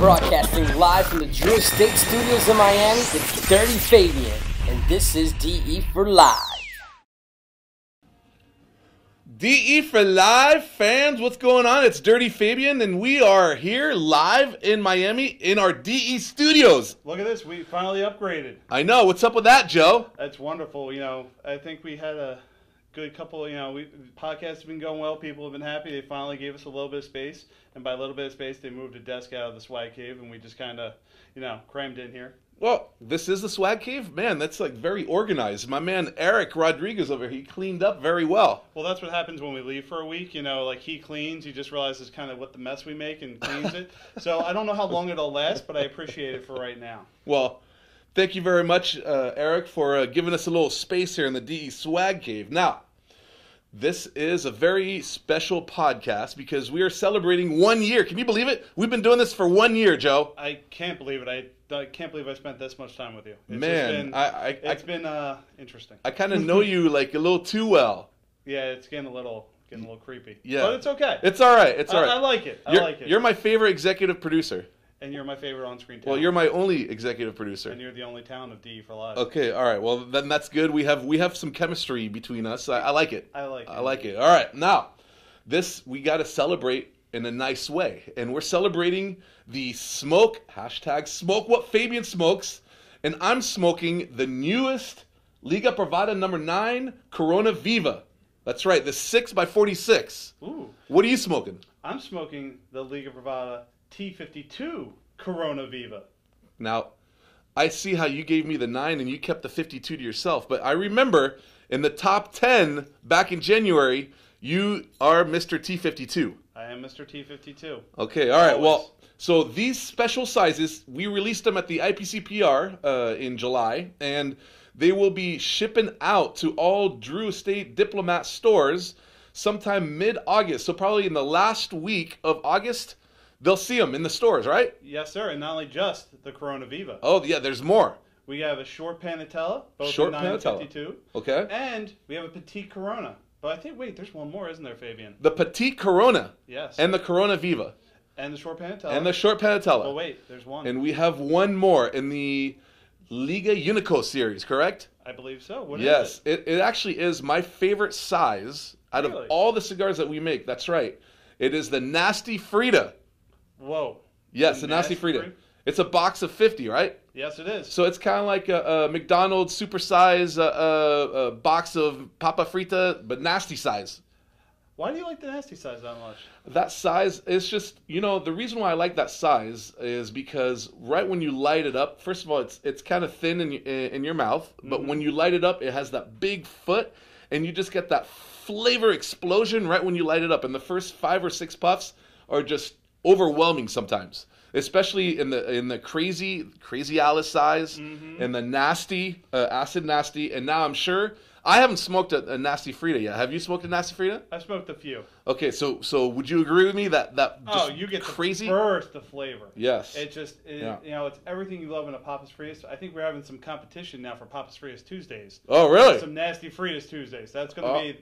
Broadcasting live from the Drew Estate Studios in Miami, it's Dirty Fabien, and this is DE4Live. DE4Live fans, what's going on? It's Dirty Fabien, and we are here live in Miami in our DE studios. Look at this, we finally upgraded. I know. What's up with that, Joe? That's wonderful. You know, I think we had a good couple, podcasts have been going well. People have been happy. They finally gave us a little bit of space. And by a little bit of space, they moved a desk out of the swag cave, and we just kind of, crammed in here. Well, this is the swag cave? Man, that's like very organized. My man Eric Rodriguez over here, he cleaned up very well. Well, that's what happens when we leave for a week. Like he cleans, he just realizes kind of what the mess we make and cleans it. So I don't know how long it'll last, but I appreciate it for right now. Well, thank you very much, Eric, for giving us a little space here in the DE swag cave. Now, this is a very special podcast because we are celebrating 1 year. Can you believe it? We've been doing this for 1 year, Joe. I can't believe it. I can't believe I spent this much time with you. It's been interesting. I kind of know you like a little too well. Yeah, it's getting a little creepy. Yeah, but it's okay. It's all right. It's all right. I like it. I like it. You're my favorite executive producer. And you're my favorite on-screen talent. Well, you're my only executive producer. And you're the only talent of DE4Live. Okay, all right. Well, then that's good. We have some chemistry between us. I like it. I like it. I like it. All right. Now, we got to celebrate in a nice way. And we're celebrating the smoke, #smoke what Fabien smokes. And I'm smoking the newest Liga Privada number 9 Corona Viva. That's right, the 6x46. Ooh. What are you smoking? I'm smoking the Liga Privada T52 Corona Viva. Now, I see how you gave me the 9 and you kept the 52 to yourself, but I remember in the top 10 back in January, you are Mr. T52. I am Mr. T52. Okay, all right. Always. Well, so these special sizes, we released them at the IPCPR in July, and they will be shipping out to all Drew Estate Diplomat stores sometime mid-August. So probably in the last week of August, they'll see them in the stores, right? Yes, sir. And not only just the Corona Viva. Oh, yeah, there's more. We have a short Panatella, both Short 9 and Panatella. 52. Okay. And we have a Petite Corona. But I think, wait, there's one more, isn't there, Fabien? The Petite Corona. Yes. And the Corona Viva. And the short Panatella. And the short Panatella. Oh, wait, there's one. And we have one more in the Liga Unico series, correct? I believe so. Yes, it actually is my favorite size out Really? of all the cigars that we make. That's right. It is the Nasty Frida. Whoa. Yes, the Nasty Frida. It's a box of 50, right? Yes, it is. So it's kind of like a McDonald's supersize box of Papa Frita, but nasty size. Why do you like the nasty size that much? That size is just, the reason why I like that size is because right when you light it up, first of all, it's kind of thin in your mouth, but when you light it up, it has that big foot, and you just get that flavor explosion right when you light it up. And the first 5 or 6 puffs are just overwhelming sometimes, especially in the crazy Alice size and the nasty acid nasty. And now I'm sure I haven't smoked a Nasty Frida yet. Have you smoked a Nasty Frida? I've smoked a few. Okay, so would you agree with me that just you get crazy the burst of flavor. Yes. It's everything you love in a Papas Fritas. I think we're having some competition now for Papas Fritas Tuesdays. Oh, really? Some Nasty Fritas Tuesdays. That's gonna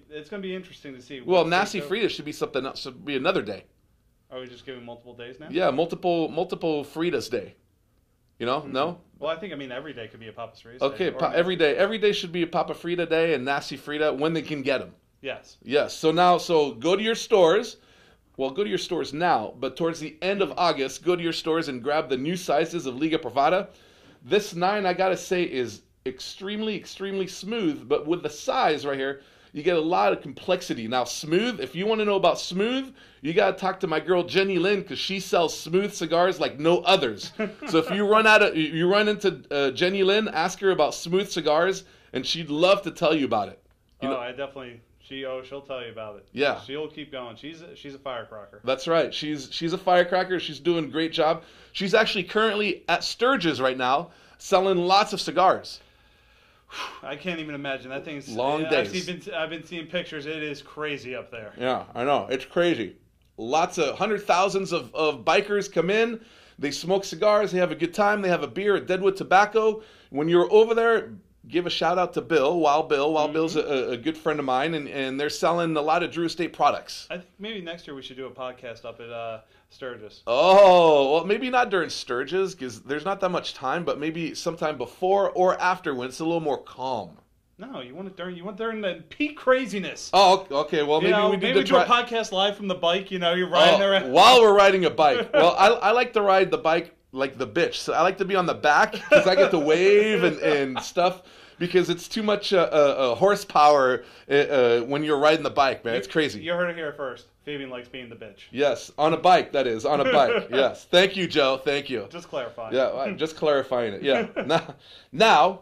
be interesting to see. Well, Nasty Frida should be something else. Should be another day. Are we just giving multiple days now? Yeah, multiple Fritas day. No? Well, I think every day could be a Papas Fritas. Okay, day, every day should be a Papa Frida day and Nasty Frida when they can get them. Yes. Yes. So go to your stores. Well, go to your stores now, but towards the end of August, go to your stores and grab the new sizes of Liga Privada. This 9, I gotta say, is extremely, extremely smooth, but with the size right here, you get a lot of complexity. Now, smooth, if you want to know about smooth, you got to talk to my girl Jenny Lynn because she sells smooth cigars like no others. So if you run into Jenny Lynn, ask her about smooth cigars, and she'd love to tell you about it. She'll tell you about it. Yeah. She'll keep going. She's a firecracker. That's right. She's a firecracker. She's doing a great job. She's actually currently at Sturgis right now selling lots of cigars. I can't even imagine. That thing's long days. I've been seeing pictures. It is crazy up there. Yeah, I know. It's crazy. Lots of thousands of bikers come in. They smoke cigars. They have a good time. They have a beer at Deadwood Tobacco. When you're over there, give a shout out to Bill, Wild Bill. Wild Mm-hmm. Bill's a good friend of mine, and they're selling a lot of Drew Estate products. I think maybe next year we should do a podcast up at Sturgis. Oh, well, maybe not during Sturgis because there's not that much time, but maybe sometime before or after when it's a little more calm. No, you want it during the peak craziness. Oh, okay. Well, maybe we need to do a try. podcast live from the bike. You're riding around While we're riding a bike. Well, I like to ride the bike like the bitch. So I like to be on the back because I get to wave and stuff because it's too much horsepower when you're riding the bike, man. It's crazy. You heard it here first. Fabien likes being the bitch. Yes, on a bike, that is. On a bike, yes. Thank you, Joe. Thank you. Just clarifying. Yeah, I'm just clarifying it. Yeah. Now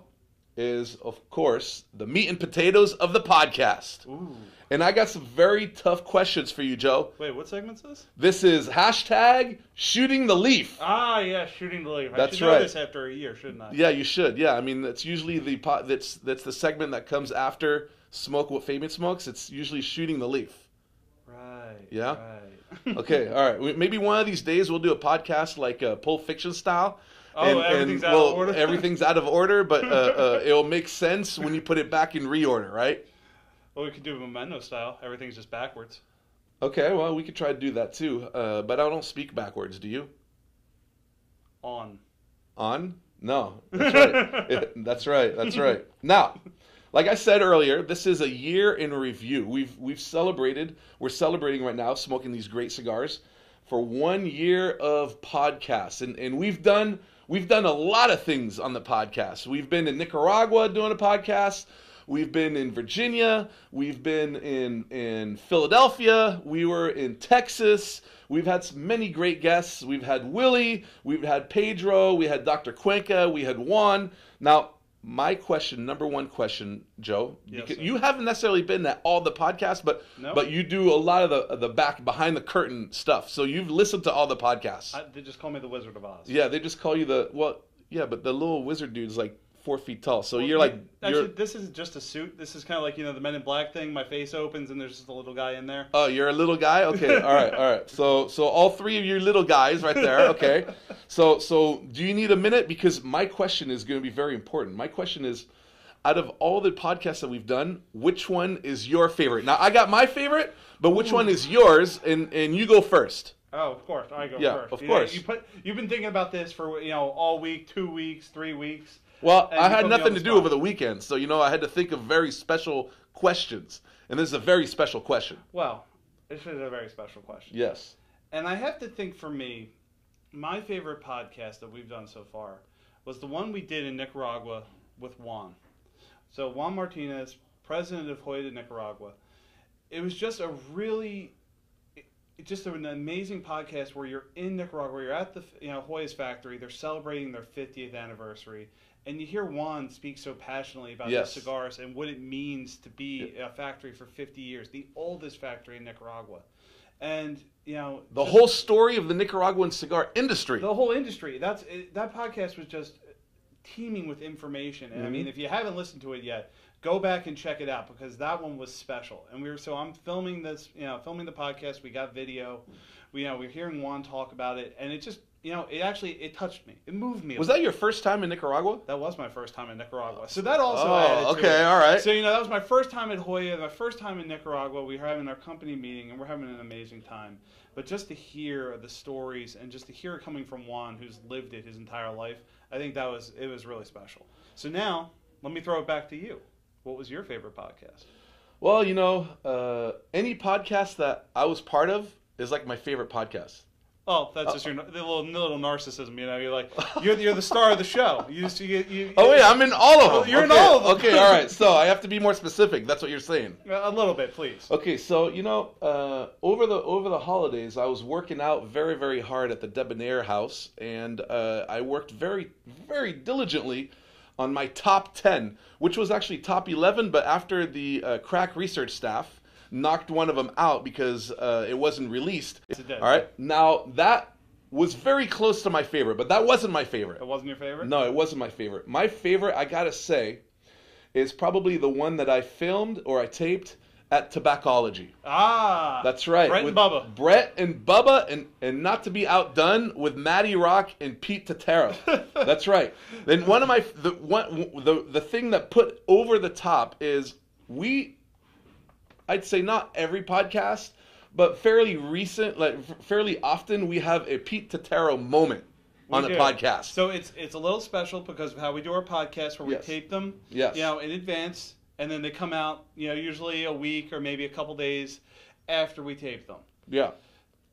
is, of course, the meat and potatoes of the podcast. Ooh. And I got some very tough questions for you, Joe. Wait, what segment's this? This is hashtag shooting the leaf. Ah, yeah, shooting the leaf. That's I should right. know this after a year, shouldn't I? Yeah, you should. Yeah, I mean, that's usually that's the segment that comes after Smoke What Fabien Smokes. It's usually shooting the leaf. Right. Yeah? Right. Okay, all right. Maybe one of these days we'll do a podcast like Pulp Fiction style. Oh, everything's out of order? Everything's out of order, but it'll make sense when you put it back in reorder, right? Well, we could do Memento style. Everything's just backwards. Okay, well, we could try to do that too. But I don't speak backwards, do you? On. On? No, that's right. That's right. That's right. Now, like I said earlier, this is a year in review. We're celebrating right now, smoking these great cigars for 1 year of podcasts, and we've done a lot of things on the podcast. We've been in Nicaragua doing a podcast. We've been in Virginia. We've been in Philadelphia. We were in Texas. We've had many great guests. We've had Willie. We've had Pedro. We had Dr. Cuenca. We had Juan. Now, my question, number one question, Joe, Yes, because sir. you haven't necessarily been at all the podcasts, No. but you do a lot of the back behind the curtain stuff. So you've listened to all the podcasts. They just call me the Wizard of Oz. Yeah, they just call you but the little wizard dude's like 4 feet tall. So Well, you're like Actually, this is just a suit. This is kind of like, the Men in Black thing. My face opens and there's just a little guy in there. Oh, you're a little guy? Okay, all right. So all three of you little guys right there, okay. So do you need a minute? Because my question is going to be very important. My question is, out of all the podcasts that we've done, which one is your favorite? Now, I got my favorite, but which one is yours? And you go first. Oh, of course. I go Yeah, first. of course. You've been thinking about this for, all week, 2 weeks, 3 weeks. Well, And I you had put me nothing on to the do spot. over the weekend, so I had to think of very special questions, and this is a very special question. Well, this is a very special question. Yes. And I have to think, for me, my favorite podcast that we've done so far was the one we did in Nicaragua with Juan. So Juan Martinez, president of Hoya de Nicaragua. It was just just an amazing podcast where you're in Nicaragua, where you're at the Hoya's factory. They're celebrating their 50th anniversary, and you hear Juan speak so passionately about Yes. the cigars and what it means to be a factory for 50 years, the oldest factory in Nicaragua, and The whole story of the Nicaraguan cigar industry. the whole industry. That podcast was just teeming with information, and I mean, if you haven't listened to it yet, go back and check it out because that one was special. And I'm filming this, filming the podcast. We got video. We're hearing Juan talk about it, and it just, it touched me. It moved me. Was that your first time in Nicaragua? That was my first time in Nicaragua. So that also added to okay, it. all right. So, that was my first time at Hoya, my first time in Nicaragua. We were having our company meeting, and we're having an amazing time. But just to hear the stories and just to hear it coming from Juan, who's lived it his entire life, I think it was really special. So now, let me throw it back to you. What was your favorite podcast? Well, any podcast that I was part of is like my favorite podcast. Oh, that's just the little narcissism. You're like you're the star of the show. You Oh yeah, I'm in all of them. You're in all of them. Okay, all right. So I have to be more specific. That's what you're saying. A little bit, please. Okay, so over the holidays, I was working out very, very hard at the Debonair house, and I worked very, very diligently on my top 10, which was actually top 11, but after the crack research staff knocked one of them out because it wasn't released. It did. All right, now that was very close to my favorite, but that wasn't my favorite. It wasn't your favorite? No, it wasn't my favorite. My favorite, I gotta say, is probably the one that I filmed or I taped at Tobaccology. Ah, That's right. Brett with and Bubba. Brett and Bubba, and not to be outdone with Matty Rock and Pete Totaro. That's right. Then one of my the thing that put over the top is I'd say not every podcast, but fairly often we have a Pete Totaro moment on a podcast. So it's a little special because of how we do our podcast, where we Yes. tape them, Yes. in advance, and then they come out, usually a week or maybe a couple days after we tape them. Yeah.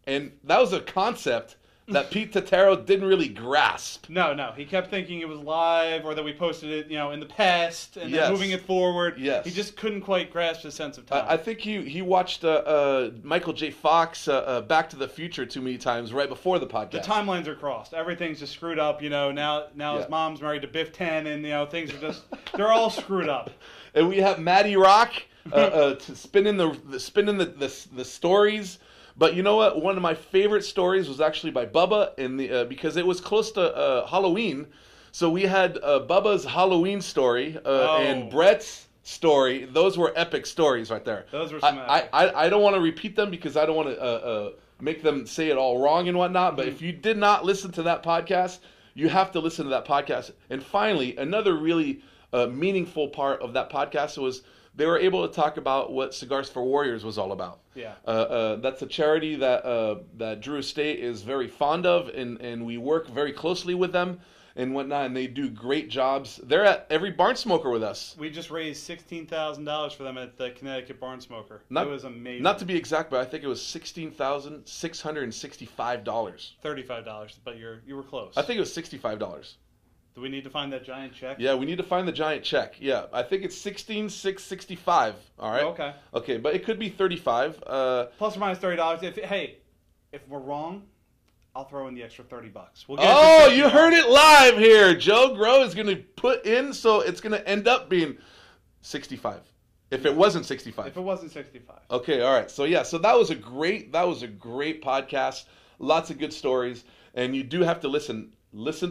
And that was a concept that Pete Totaro didn't really grasp. No, he kept thinking it was live, or that we posted it, in the past, and Yes. then moving it forward. Yes. He just couldn't quite grasp the sense of time. I think he watched Michael J. Fox Back to the Future too many times right before the podcast. The timelines are crossed. Everything's just screwed up. Now Yeah. his mom's married to Biff 10, and things are just they're all screwed up. And we have Matty Rock to spinning the stories. But you know what? One of my favorite stories was actually by Bubba, because it was close to Halloween. So we had Bubba's Halloween story and Brett's story. Those were epic stories right there. Those were some epic. I don't want to repeat them because I don't want to make them say it all wrong and whatnot. But if you did not listen to that podcast, you have to listen to that podcast. And finally, another really meaningful part of that podcast was they were able to talk about what Cigars for Warriors was all about. Yeah. That's a charity that Drew Estate is very fond of, and we work very closely with them and whatnot, and they do great jobs. They're at every Barn Smoker with us. We just raised $16,000 for them at the Connecticut Barn Smoker. It was amazing. Not to be exact, but I think it was $16,665. $35, but you were close. I think it was $65. Do we need to find that giant check? Yeah, we need to find the giant check. Yeah, I think it's $16,665. All right. Okay. Okay, but it could be $35. Plus or minus $30. If we're wrong, I'll throw in the extra $30. We'll Oh, you heard it live here. Joe Grow is going to put in, so it's going to end up being 65. If it wasn't 65. If it wasn't 65. Okay, all right. So yeah, so that was a great podcast. Lots of good stories, and you do have to listen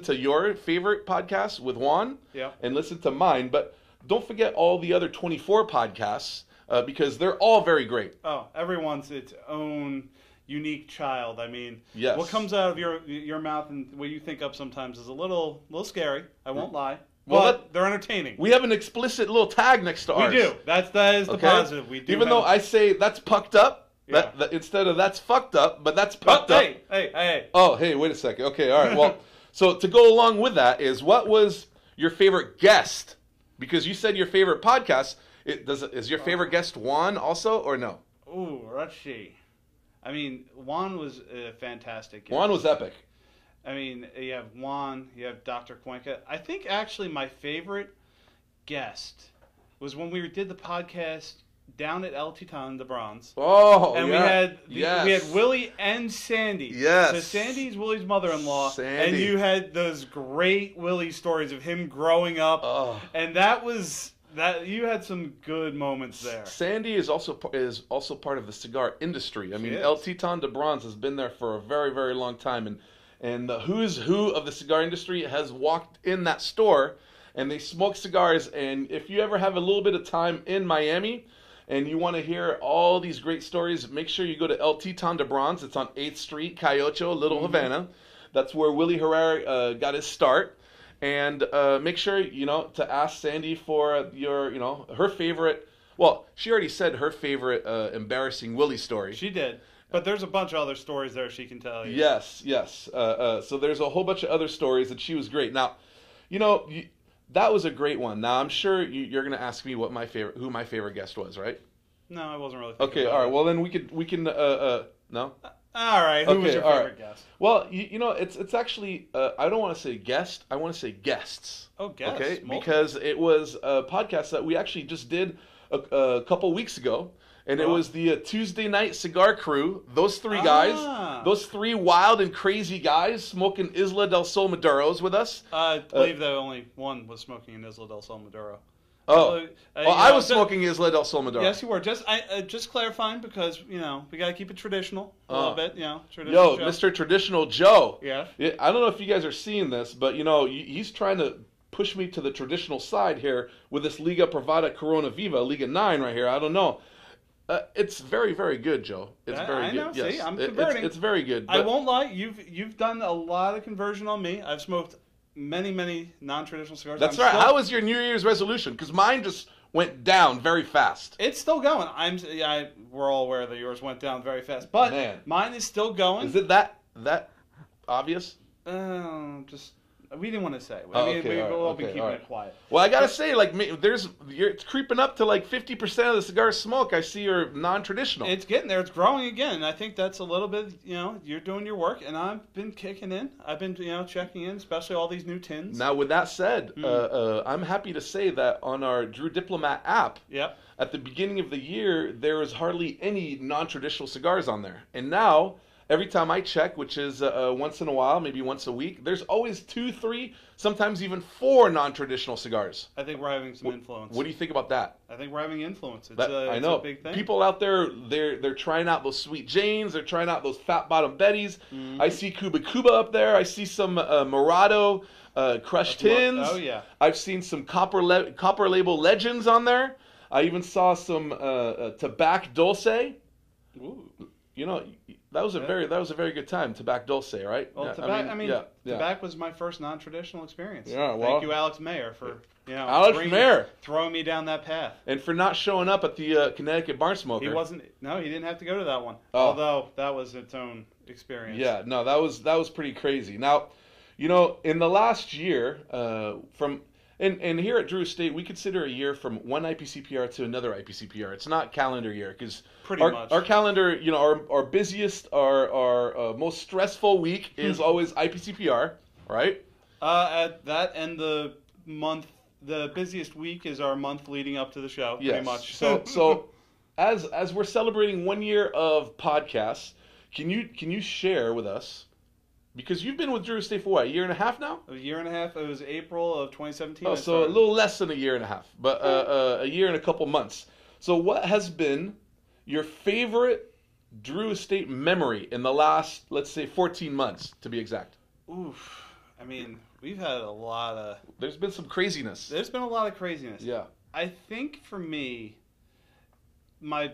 to your favorite podcast with Juan, Yeah. and listen to mine, but don't forget all the other 24 podcasts because they're all very great. Oh, everyone's its own unique child. I mean, Yes. what comes out of your mouth and what you think of sometimes is a little scary. I won't lie. Well, But they're entertaining. We have an explicit little tag next to ours. We do. That is the Okay? positive. We do. Even though I say that's pucked up, Yeah. that instead of that's fucked up, but that's pucked up. Hey. Oh, hey, wait a second. Okay, all right. Well, so to go along with that is, what was your favorite guest? Because you said your favorite podcast. Is your favorite guest Juan also, or no? Ooh, let's see. I mean, Juan was a fantastic guest. Juan was epic. I mean, you have Juan, you have Dr. Cuenca. I think actually my favorite guest was when we did the podcast down at El Titan de Bronze. Oh, And yeah. we had Willie and Sandy. Yes. So Sandy's Willie's mother-in-law. Sandy. And you had those great Willie stories of him growing up. Oh. And you had some good moments there. Sandy is also part of the cigar industry. I mean, is. El Titan de Bronze has been there for a very, very long time, and the who's who of the cigar industry has walked in that store, and they smoke cigars. And if you ever have a little bit of time in Miami, and you want to hear all these great stories, make sure you go to El Titan de Bronze. It's on 8th Street, Cayocho, Little Havana. That's where Willie Herrera got his start. And make sure, to ask Sandy for her favorite. Well, she already said her favorite embarrassing Willie story. She did. But there's a bunch of other stories there she can tell you. Yes. So there's a whole bunch of other stories, and she was great. Now, that was a great one. Now, I'm sure you're going to ask me who my favorite guest was, right? No, I wasn't really thinking Okay, about all right. it. Well, then we can no? All right, who was your favorite guest? Well, it's actually I don't want to say guest. I want to say guests. Oh, guests. Okay, Multiple. because it was a podcast that we actually just did a couple weeks ago, and it was the Tuesday Night Cigar Crew. Those three guys, those three wild and crazy guys, smoking Isla del Sol Maduros with us. I believe that only one was smoking an Isla del Sol Maduro. Oh, I was smoking Isla del Sol Maduro. Yes, you were. Just clarifying because we got to keep it traditional a little bit. Traditional. Yo, Joe. Mr. Traditional Joe. Yeah. I don't know if you guys are seeing this, but he's trying to push me to the traditional side here with this Liga Privada Corona Viva, Liga 9 right here. I don't know. It's very, very good, Joe. It's very I good. know. Yes. See, I'm converting. It's very good. I won't lie. You've done a lot of conversion on me. I've smoked many non-traditional cigars. That's right. How was your New Year's resolution? Because mine just went down very fast. It's still going. We're all aware that yours went down very fast, but mine is still going. Is it that obvious? We didn't want to say. We've all been keeping it quiet. Well, I gotta say, like, it's creeping up to like 50% of the cigar smoke I see are non-traditional. It's getting there. It's growing again. And I think that's a little bit. You're doing your work, and I've been kicking in. I've been checking in, especially all these new tins. Now, with that said, I'm happy to say that on our Drew Diplomat app, at the beginning of the year, there was hardly any non-traditional cigars on there, and now, every time I check, which is once in a while, maybe once a week, there's always 2, 3, sometimes even 4 non-traditional cigars. I think we're having some influence. What do you think about that? I think we're having influence. It's I know. a big thing. People out there, they're trying out those Sweet Janes. They're trying out those Fat Bottom Betties. Mm-hmm. I see Cuba up there. I see some Morado crushed tins. Oh, yeah. I've seen some Copper Label Legends on there. I even saw some Tabac Dulce. Ooh. That was a very good time. Tabac Dulce, right? Well, Tabac was my first non-traditional experience. Yeah, well, thank you, Alex Mayer, for throwing me down that path, and for not showing up at the Connecticut Barn Smoker. He didn't have to go to that one. Although that was its own experience. Yeah, no, that was pretty crazy. Now, in the last year, And here at Drew Estate, we consider a year from one IPCPR to another IPCPR. It's not calendar year because our calendar, our busiest, our most stressful week is always IPCPR, right? At that and the busiest week is our month leading up to the show. Yes. Pretty much. So as we're celebrating 1 year of podcasts, can you share with us? Because you've been with Drew Estate for what, a year and a half now? A year and a half. It was April of 2017. Oh, so a little less than a year and a half, but a year and a couple months. So what has been your favorite Drew Estate memory in the last, let's say, 14 months, to be exact? Oof. I mean, we've had a lot of... There's been some craziness. There's been a lot of craziness. Yeah. I think for me, my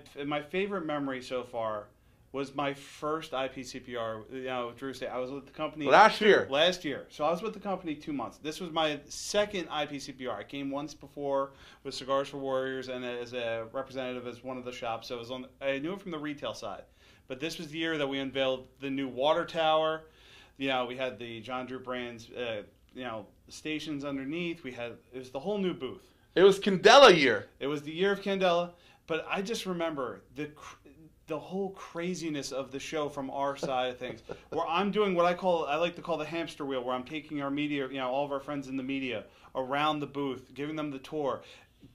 favorite memory so far was my first IPCPR, Drew Estate. I was with the company... Last year. So I was with the company 2 months. This was my second IPCPR. I came once before with Cigars for Warriors and as a representative as one of the shops. So I knew it from the retail side. But this was the year that we unveiled the new water tower. We had the John Drew Brands, stations underneath. It was the whole new booth. It was Candela year. It was the year of Candela. But I just remember the whole craziness of the show from our side of things, where I'm doing what I like to call the hamster wheel, where I'm taking our media, all of our friends in the media around the booth, giving them the tour,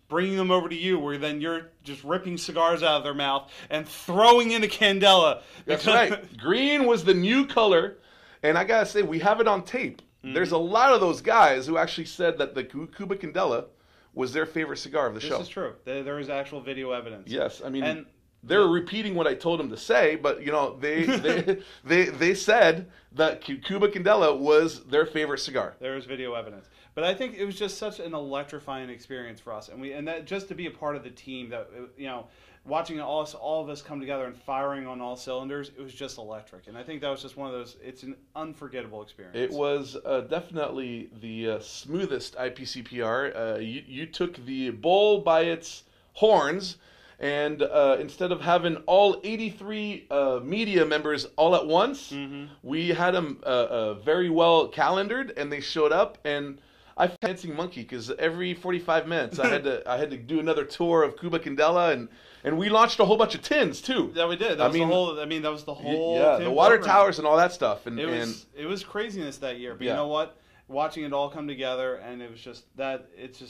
bringing them over to you, where then you're just ripping cigars out of their mouth and throwing in a Candela. That's right. Green was the new color, and I gotta say, we have it on tape. Mm-hmm. There's a lot of those guys who actually said that the Cuba Candela was their favorite cigar of the show. This is true. There is actual video evidence. Yes, I mean... They're repeating what I told them to say, but they said that Cuba Candela was their favorite cigar. There is video evidence, but I think it was just such an electrifying experience for us, and that just to be a part of the team, that watching all of us come together and firing on all cylinders, it was just electric, and I think that was just one of those. It's an unforgettable experience. It was definitely the smoothest IPCPR. You took the bull by its horns. And instead of having all 83 media members all at once, we had them very well calendared, and they showed up. And I felt dancing monkey because every 45 minutes I had to do another tour of Cuba Candela, and we launched a whole bunch of tins too. Yeah, we did. That was the whole. Yeah, the water towers and all that stuff. And it was craziness that year. But yeah. You know what? Watching it all come together, and it was just that. It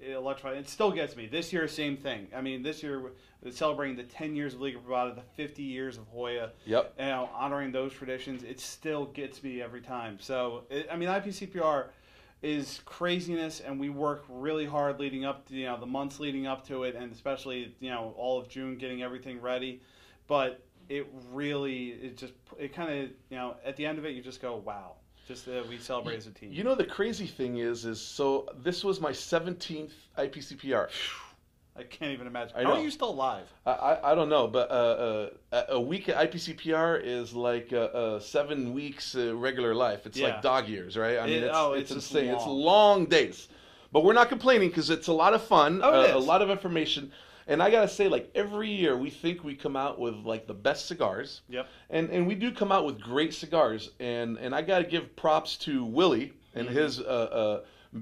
electrifying. It still gets me. This year, same thing. I mean, this year we're celebrating the 10 years of Liga Privada, the 50 years of Hoya. Yep. Honoring those traditions. It still gets me every time. So, IPCPR is craziness, and we work really hard leading up to the months leading up to it, and especially all of June getting everything ready. But it kind of at the end of it, you just go, wow. Just we celebrate as a team. The crazy thing is so this was my 17th IPCPR. I can't even imagine. I How know. are you still alive? I don't know, but a week at IPCPR is like 7 weeks regular life. It's like dog years, right? I mean, it's insane. It's long days. But we're not complaining because it's a lot of fun, a lot of information. And I got to say, like, every year we think we come out with, like, the best cigars. Yep. And we do come out with great cigars. And I got to give props to Willie and his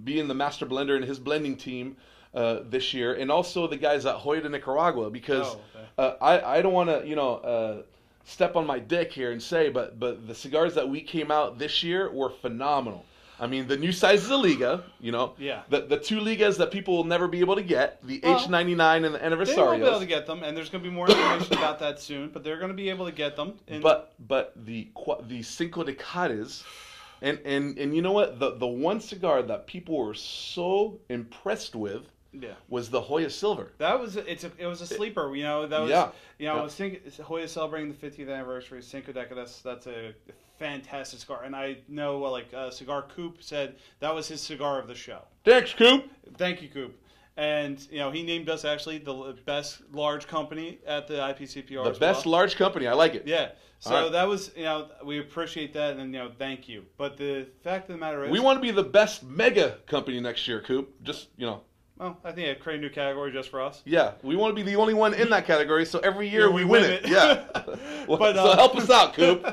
being the master blender and his blending team this year. And also the guys at Hoya de Nicaragua, because I don't want to, step on my dick here and say, but the cigars that we came out this year were phenomenal. I mean, the new sizes of Liga, the 2 Ligas that people will never be able to get, the H99 and the Aniversarios. They won't be able to get them, and there's going to be more information about that soon, but they're going to be able to get them. But the Cinco de Cádiz, and you know what? The one cigar that people were so impressed with was the Hoya Silver. That was it was a sleeper. Hoya celebrating the 50th anniversary of Cinco de Cádiz. That's a fantastic cigar, and I know Cigar Coop said that was his cigar of the show. Thanks, Coop. Thank you, Coop. And he named us actually the best large company at the IPCPR. The best large company. I like it. Yeah. So that was we appreciate that, and thank you. But the fact of the matter is, we want to be the best mega company next year, Coop. Just Well, I think I'd create a new category just for us. Yeah, we want to be the only one in that category, so every year we win it. Yeah. But, so help us out, Coop.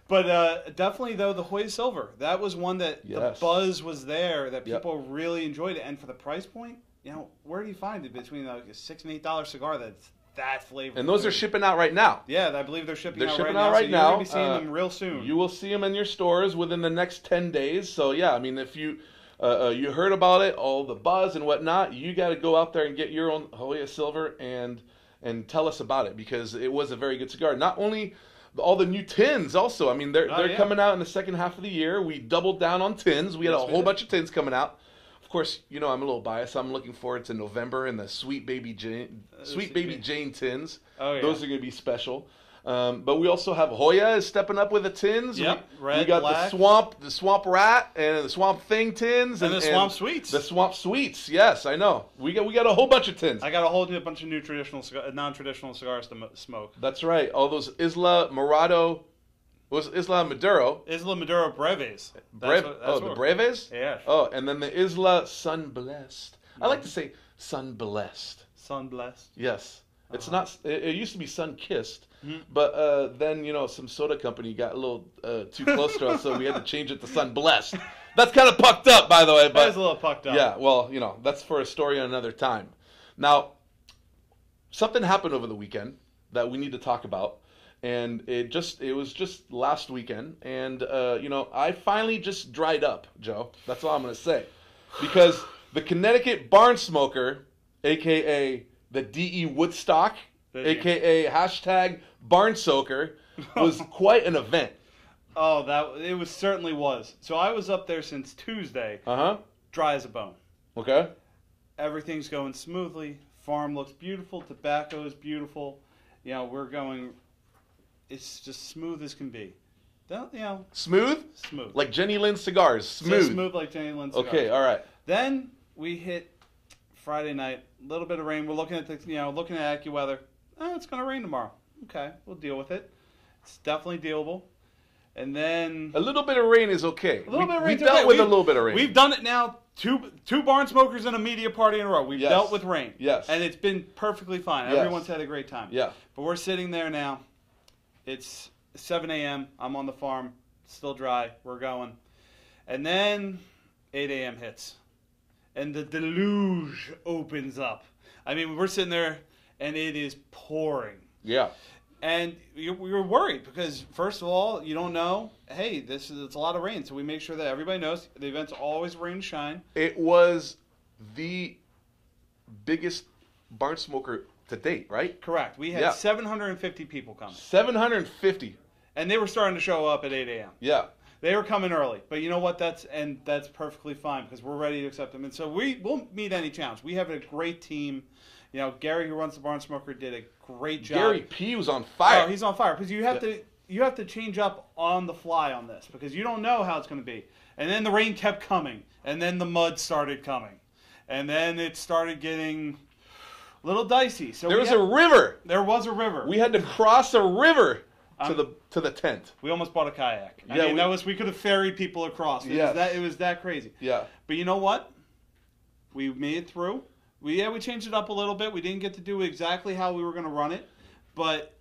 But definitely, though, the Hoya Silver, that was one that the buzz was there, that people really enjoyed it. And for the price point, where do you find it between a $6 and $8 cigar that's that flavorful? And those are shipping out right now. Yeah, I believe they're shipping out right now. Right now. You're going to be seeing them real soon. You will see them in your stores within the next 10 days. So, yeah, I mean, if you heard about it, all the buzz and whatnot, you got to go out there and get your own Hoya Silver and tell us about it, because it was a very good cigar. Not only all the new tins also. I mean, they're coming out in the second half of the year. We doubled down on tins. We had a whole bunch of tins coming out. Of course, I'm a little biased. I'm looking forward to November and the Sweet Baby Jane tins. Oh, yeah. Those are going to be special. But we also have Hoya is stepping up with the tins. Yep, we got black. the Swamp Rat, and the Swamp Thing tins, and the Swamp Sweets. The Swamp Sweets, yes, I know. We got a whole bunch of tins. I got a whole bunch of new non-traditional cigars to smoke. That's right. All those Isla Maduro Breves. The Breves? Yeah. Oh, and then the Isla Sun Blessed. I like to say Sun Blessed. Sun Blessed? Yes. It's not. It used to be Sun Kissed, but then some soda company got a little too close to us, so we had to change it to Sun Blessed. That's kind of pucked up, by the way. But that is a little pucked up. Yeah. Well, that's for a story another time. Now, something happened over the weekend that we need to talk about, and it was just last weekend, and I finally just dried up, Joe. That's all I'm gonna say, because the Connecticut Barn Smoker, aka the DE Woodstock, a.k.a. hashtag Barn Soaker, was quite an event. Oh, it certainly was. So I was up there since Tuesday. Dry as a bone. Okay. Everything's going smoothly. Farm looks beautiful. Tobacco is beautiful. We're going. It's just smooth as can be. Smooth? Smooth. Like Jenny Lynn cigars. Smooth. So smooth like Jenny Lynn cigars. Okay. All right. Then we hit Friday night, a little bit of rain. We're looking at looking at AccuWeather. Oh, it's going to rain tomorrow. Okay, we'll deal with it. It's definitely dealable. And then a little bit of rain is okay. A little bit of rain. We dealt with a little bit of rain. We've done it now. Two barn smokers and a media party in a row. We've dealt with rain. Yes. And it's been perfectly fine. Yes. Everyone's had a great time. Yeah. But we're sitting there now. It's 7 a.m. I'm on the farm. Still dry. We're going. And then 8 a.m. hits. And the deluge opens up. I mean, we're sitting there, and it is pouring. Yeah. And we were worried because, first of all, you don't know, hey, it's a lot of rain. So we make sure that everybody knows the event's always rain and shine. It was the biggest barn smoker to date, right? Correct. We had 750 people coming. 750. And they were starting to show up at 8 a.m. Yeah. They were coming early, but you know what? That's perfectly fine because we're ready to accept them. And so we'll meet any challenge. We have a great team. Gary, who runs the Barn Smoker, did a great job. Gary P was on fire. Oh, he's on fire because you have to change up on the fly on this because you don't know how it's going to be. And then the rain kept coming, and then the mud started coming, and then it started getting little dicey. So there was a river. There was a river. We had to cross a river to the tent. We almost bought a kayak. I mean, we could have ferried people across. It was that crazy. Yeah. But you know what? We made it through. We changed it up a little bit. We didn't get to do exactly how we were going to run it, but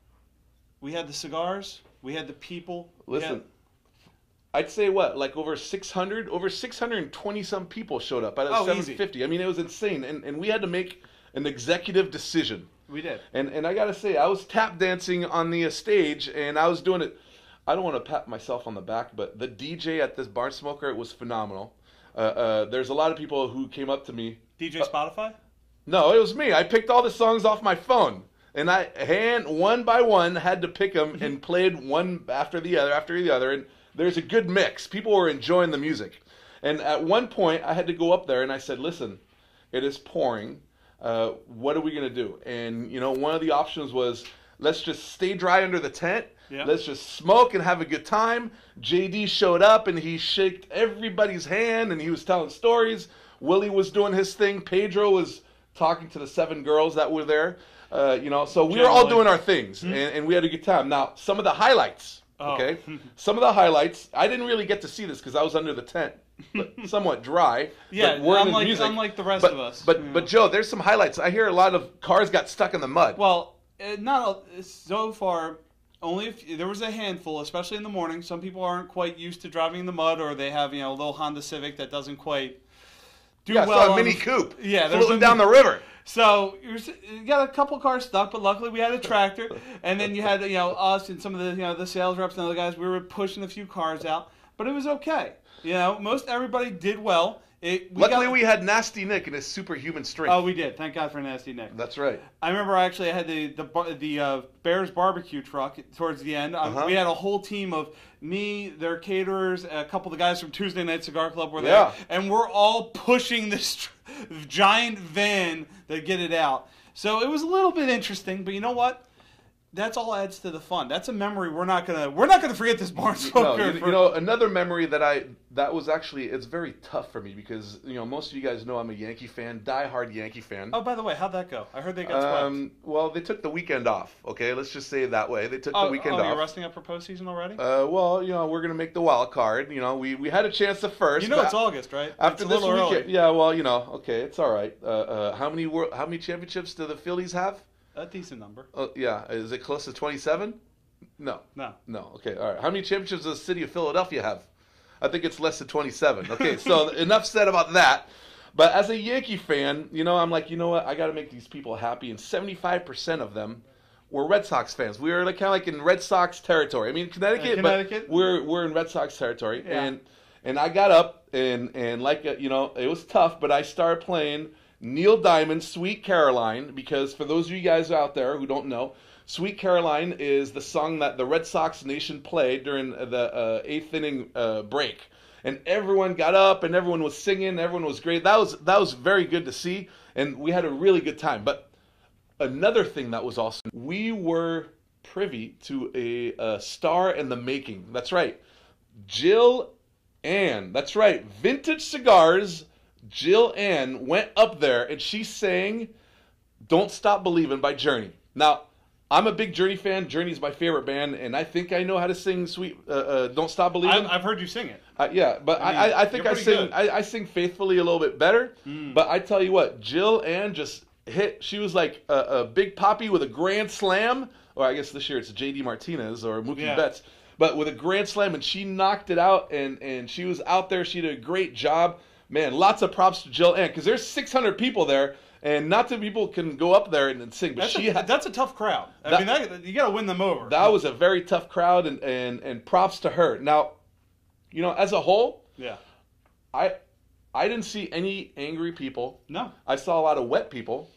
we had the cigars. We had the people. Listen, I'd say like over 620 some people showed up out of 750. Easy. I mean, it was insane, and we had to make an executive decision. We did. And I got to say, I was tap dancing on the stage, and I was doing it. I don't want to pat myself on the back, but the DJ at this Barn Smoker, it was phenomenal. There's a lot of people who came up to me. DJ Spotify? No, it was me. I picked all the songs off my phone, and I one by one had to pick them and played one after the other, and there's a good mix. People were enjoying the music. And at one point, I had to go up there, and I said, listen, it is pouring. What are we going to do? And, one of the options was, let's just stay dry under the tent. Yeah. Let's just smoke and have a good time. JD showed up, and he shook everybody's hand, and he was telling stories. Willie was doing his thing. Pedro was talking to the 7 girls that were there. So we were all doing our things, and we had a good time. Now, some of the highlights, okay? Some of the highlights, I didn't really get to see this because I was under the tent. But somewhat dry. Yeah, unlike the rest of us. But Joe, there's some highlights. I hear a lot of cars got stuck in the mud. Well, so far, only if there was a handful, especially in the morning. Some people aren't quite used to driving in the mud, or they have a little Honda Civic that doesn't quite do well. Yeah, I saw a Mini Coupe floating down the river. So you got a couple cars stuck, but luckily we had a tractor, and then you had us and some of the sales reps and other guys. We were pushing a few cars out, but it was okay. Most everybody did well. Luckily, we had Nasty Nick and his superhuman strength. Oh, we did. Thank God for Nasty Nick. That's right. I remember I had the Bears barbecue truck towards the end. We had a whole team of me, their caterers, a couple of the guys from Tuesday Night Cigar Club were there, and we're all pushing this giant van to get it out. So it was a little bit interesting, but you know what? That's all adds to the fun. That's a memory we're not gonna forget this Barn Smoker. No, another memory that was actually, it's very tough for me because most of you guys know I'm a Yankee fan, diehard Yankee fan. Oh, by the way, how'd that go? I heard they got swept. Well, they took the weekend off. Okay, let's just say it that way. They took the weekend off. You're resting up for postseason already? We're gonna make the wild card. We had a chance at first. It's August, right? After it's a little weekend, early. yeah. Well, okay, it's all right. How many championships do the Phillies have? A decent number. Yeah. Is it close to 27? No. Okay. All right. How many championships does the city of Philadelphia have? I think it's less than 27. Okay. So enough said about that. But as a Yankee fan, I'm like, what? I got to make these people happy. And 75% of them were Red Sox fans. We were kind of like in Red Sox territory. I mean, Connecticut. But we're in Red Sox territory. Yeah. And I got up and it was tough, but I started playing Neil Diamond's Sweet Caroline, because for those of you guys out there who don't know, Sweet Caroline is the song that the Red Sox nation played during the 8th inning break. And everyone got up and everyone was singing, everyone was great. That was very good to see, and we had a really good time. But another thing that was awesome, we were privy to a star in the making. That's right. Jill Ann. That's right. Vintage Cigars. Jill Ann went up there and she sang Don't Stop Believin' by Journey. Now, I'm a big Journey fan. Journey's my favorite band, and I think I know how to sing Don't Stop Believin'. I've heard you sing it. Yeah, but I think I sing faithfully a little bit better. But I tell you what, Jill Ann just hit. She was like a Big Papi with a grand slam. Or I guess this year it's J.D. Martinez or Mookie Betts. But with a grand slam, and she knocked it out, and she was out there. She did a great job. Man, lots of props to Jill Ann, because there's 600 people there, and not too many people can go up there and sing. But that's a tough crowd. I mean, you got to win them over. That was a very tough crowd, and props to her. Now, as a whole, I didn't see any angry people. No. I saw a lot of wet people.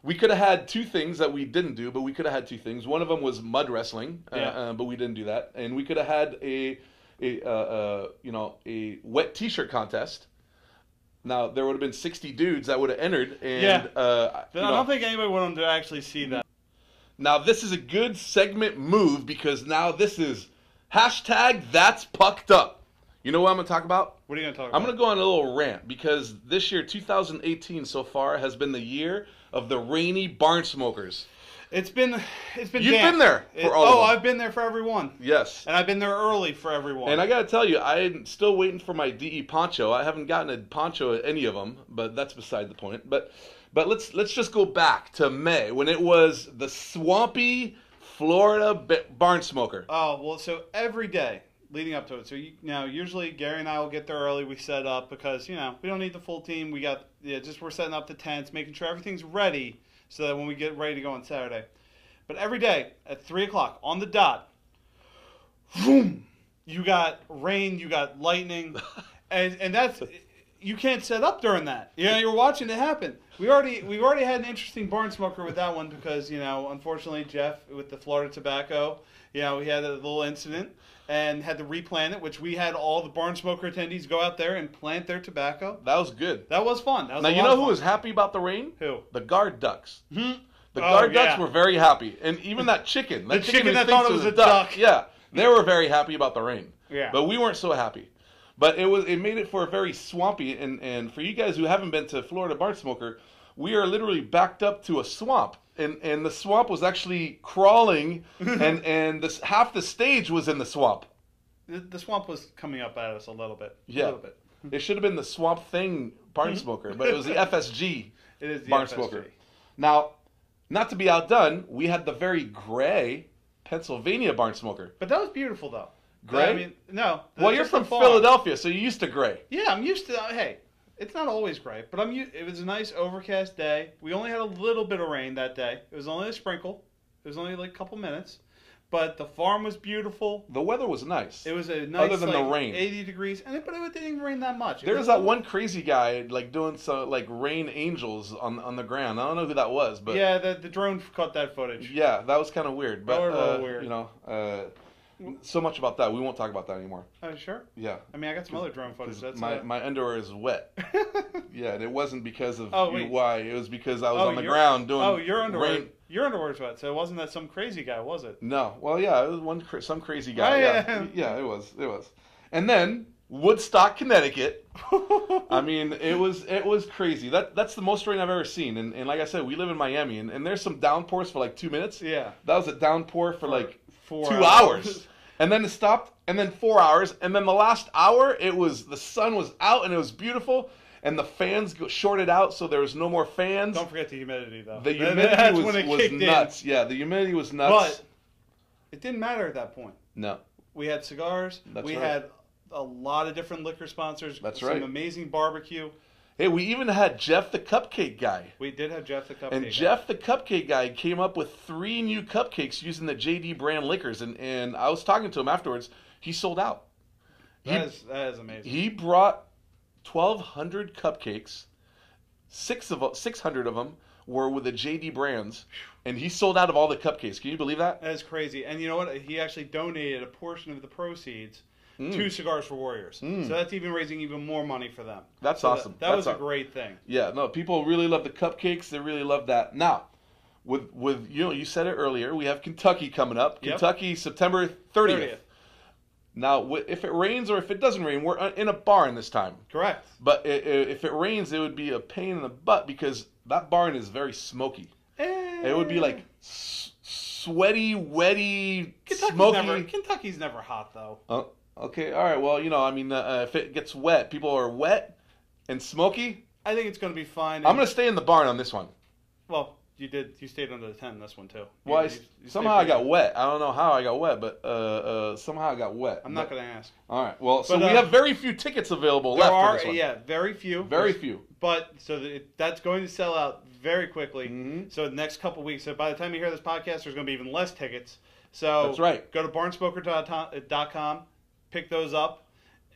We could have had 2 things that we didn't do, but we could have had 2 things. One of them was mud wrestling, but we didn't do that. And we could have had a wet T-shirt contest. Now, there would have been 60 dudes that would have entered. And, I don't think anybody wanted to actually see that. Now, this is a good segment move, because now this is #That'sPucked You know what I'm going to talk about? What are you going to talk about? I'm going to go on a little rant, because this year, 2018 so far, has been the year of the rainy Barn Smokers. It's been You've damp. been there for all of them. I've been there for every one. Yes. And I've been there early for every one. And I got to tell you, I'm still waiting for my DE poncho. I haven't gotten a poncho at any of them, but that's beside the point. But let's just go back to May when it was the swampy Florida Barn Smoker. Oh, well, so every day leading up to it. So, usually Gary and I will get there early. We set up because, we don't need the full team. We're setting up the tents, making sure everything's ready so that when we get ready to go on Saturday. But every day at 3 o'clock on the dot, boom, you got rain, you got lightning, and that's, you can't set up during that. You're watching it happen. We've already had an interesting Barn Smoker with that one because, unfortunately Jeff with the Florida tobacco, we had a little incident and had to replant it, which we had all the Barn Smoker attendees go out there and plant their tobacco. That was good. That was fun. That was now, you know who was happy about the rain? Who? The guard ducks. Hmm? The guard ducks were very happy. And even that chicken. The chicken that thought it was a duck. Yeah, they were very happy about the rain. Yeah. But we weren't so happy. But it made it for a very swampy, and for you guys who haven't been to Florida Barn Smoker, we are literally backed up to a swamp. And the swamp was actually crawling, and half the stage was in the swamp. The swamp was coming up at us a little bit. Yeah. A little bit. It should have been the Swamp Thing Barn Smoker, but it was the FSG It is the Barn FSG. Smoker. Now, not to be outdone, we had the very gray Pennsylvania Barn Smoker. But that was beautiful, though. Gray? No. Well, you're just the from farm. Philadelphia, so you're used to gray. Yeah, I'm used to. Hey, it's not always gray, but it was a nice overcast day. We only had a little bit of rain that day. It was only a sprinkle. It was only like a couple minutes. But the farm was beautiful. The weather was nice. It was a nice, other than the rain. 80 degrees, but it didn't even rain that much. There was that one crazy guy doing some rain angels on the ground. I don't know who that was, but yeah, the drone caught that footage. Yeah, that was kind of weird. But That was a little weird. so much about that. We won't talk about that anymore. Oh, sure. Yeah. I mean, I got some other drone footage. That's my underwear is wet. Yeah, and it wasn't because of why. It was because I was on the ground doing. Oh, your underwear. Rain. Your underwear's wet, so it wasn't that some crazy guy, was it? No. Well, yeah, it was some crazy guy. Oh, yeah. Yeah, it was. And then Woodstock, Connecticut. I mean, it was crazy. That's the most rain I've ever seen. And like I said, we live in Miami, and there's some downpours for 2 minutes. Yeah. That was a downpour for 4 2 hours. And then it stopped, and then 4 hours, and then the last hour, the sun was out, and it was beautiful, and the fans shorted out, so there was no more fans. Don't forget the humidity, though. The humidity was nuts. Yeah, the humidity was nuts. But it didn't matter at that point. No. We had cigars. We had a lot of different liquor sponsors. That's some right. amazing barbecue. Hey, we even had Jeff the Cupcake Guy. We did have Jeff the Cupcake Guy. And Jeff the Cupcake Guy came up with 3 new cupcakes using the JD brand liquors. And I was talking to him afterwards. He sold out. That is amazing. He brought 1,200 cupcakes. 600 of them were with the JD brands. And he sold out of all the cupcakes. Can you believe that? That is crazy. And you know what? He actually donated a portion of the proceeds to Cigars for Warriors. So that's raising even more money for them. That's awesome. That was a great thing. Yeah, no, people really love the cupcakes. They really love that. Now, with you said it earlier, we have Kentucky coming up. Yep. Kentucky, September 30th. Now, if it rains or if it doesn't rain, we're in a barn this time. Correct. But if it rains, it would be a pain in the butt because that barn is very smoky. It would be sweaty, wetty, smoky. Kentucky's never hot, though. Oh, okay, all right. Well, if it gets wet, people are wet and smoky. I think it's going to be fine. I'm going to stay in the barn on this one. Well, you stayed under the tent in this one, too. Well, somehow I got wet. I don't know how I got wet, but somehow I got wet. I'm not going to ask. All right. Well, so we have very few tickets available left for this one. Yeah, very few. Very few. But that's going to sell out very quickly. Mm-hmm. So the next couple weeks. So by the time you hear this podcast, there's going to be even less tickets. So that's right. Go to barnsmoker.com, pick those up.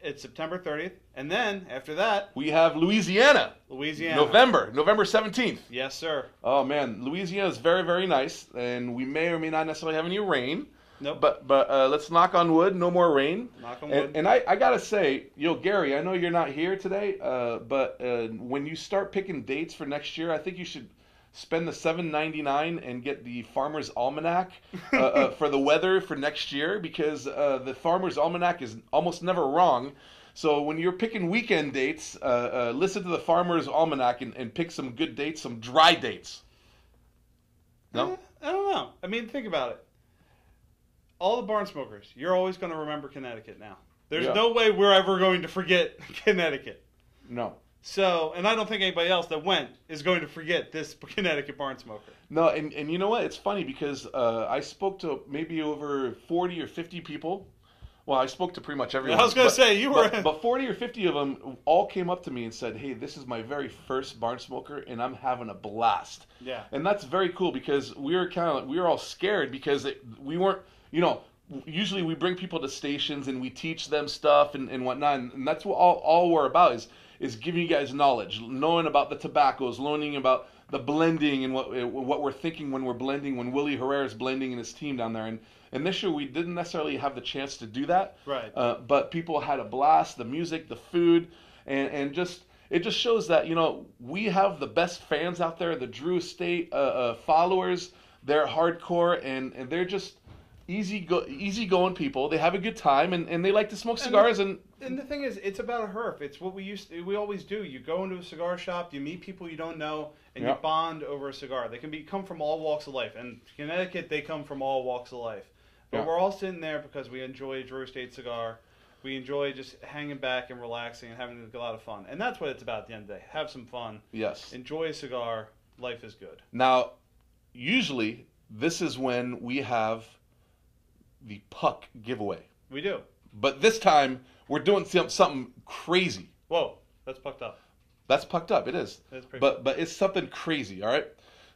It's September 30th. And then, after that... we have Louisiana. November 17th. Yes, sir. Oh, man. Louisiana is very, very nice. And we may or may not necessarily have any rain. Nope. But let's knock on wood. No more rain. Knock on wood. And I got to say, Gary, I know you're not here today, but when you start picking dates for next year, I think you should spend the $7.99 and get the Farmer's Almanac for the weather for next year because the Farmer's Almanac is almost never wrong. So when you're picking weekend dates, listen to the Farmer's Almanac and pick some good dates, some dry dates. No? I don't know. I mean, think about it. All the barn smokers, you're always going to remember Connecticut now. There's no way we're ever going to forget Connecticut. No. So, and I don't think anybody else that went is going to forget this Connecticut Barn Smoker. No, and you know what? It's funny because I spoke to maybe over 40 or 50 people. Well, I spoke to pretty much everyone. I was going to say, you were... But 40 or 50 of them all came up to me and said, hey, this is my very first barn smoker, and I'm having a blast. Yeah. And that's very cool because we were all scared because we weren't, usually we bring people to stations and we teach them stuff and whatnot, and that's what all we're about is giving you guys knowledge, knowing about the tobaccos, learning about the blending and what we're thinking when we're blending, when Willie Herrera's blending and his team down there. And this year we didn't necessarily have the chance to do that. Right. But people had a blast, the music, the food, and it just shows that, we have the best fans out there, the Drew Estate followers. They're hardcore and they're just easygoing people. They have a good time and they like to smoke cigars. And the thing is, it's about a herp. It's what we always do. You go into a cigar shop, you meet people you don't know, and you bond over a cigar. They can come from all walks of life. And Connecticut, they come from all walks of life. But we're all sitting there because we enjoy a Drew Estate cigar. We enjoy just hanging back and relaxing and having a lot of fun. And that's what it's about at the end of the day. Have some fun. Yes. Enjoy a cigar. Life is good. Now, usually, this is when we have the puck giveaway. We do. But this time, we're doing something crazy. Whoa, that's pucked up. That's pucked up, it is. That's pretty but it's something crazy, all right?